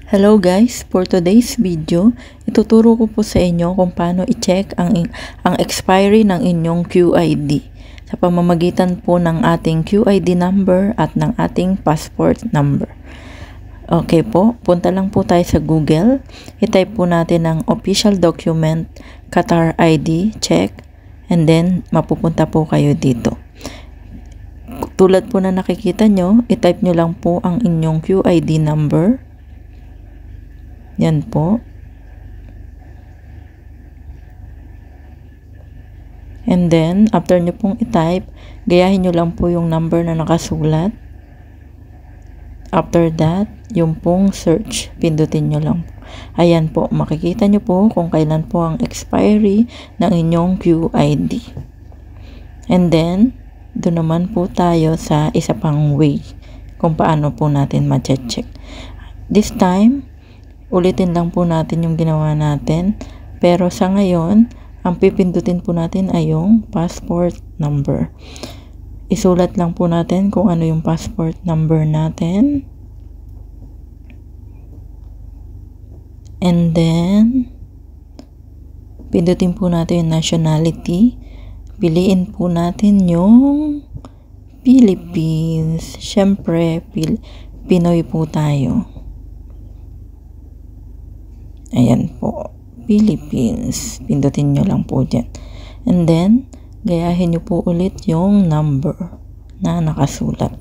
Hello guys, for today's video, ituturo ko po sa inyo kung paano i-check ang expiry ng inyong QID sa pamamagitan po ng ating QID number at ng ating passport number. Okay po, punta lang po tayo sa Google, i-type po natin ang official document Qatar ID check and then mapupunta po kayo dito. Tulad po na nakikita nyo, i-type nyo lang po ang inyong QID number. Yan po. And then, after nyo pong i-type, gayahin nyo lang po yung number na nakasulat. After that, yung pong search, pindutin nyo lang po. Ayan po, makikita nyo po kung kailan po ang expiry ng inyong QID. And then, doon naman po tayo sa isa pang way kung paano po natin ma-check. This time, ulitin lang po natin yung ginawa natin. Pero sa ngayon, ang pipindutin po natin ay yung passport number. Isulat lang po natin kung ano yung passport number natin. And then, pindutin po natin yung nationality. Piliin po natin yung Philippines. Siyempre, Pinoy po tayo. Ayan po, Philippines. Pindutin nyo lang po dyan. And then, gayahin nyo po ulit yung number na nakasulat.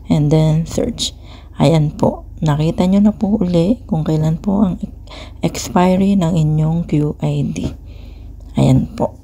And then, search. Ayan po. Nakita nyo na po uli kung kailan po ang expiry ng inyong QID. Ayan po.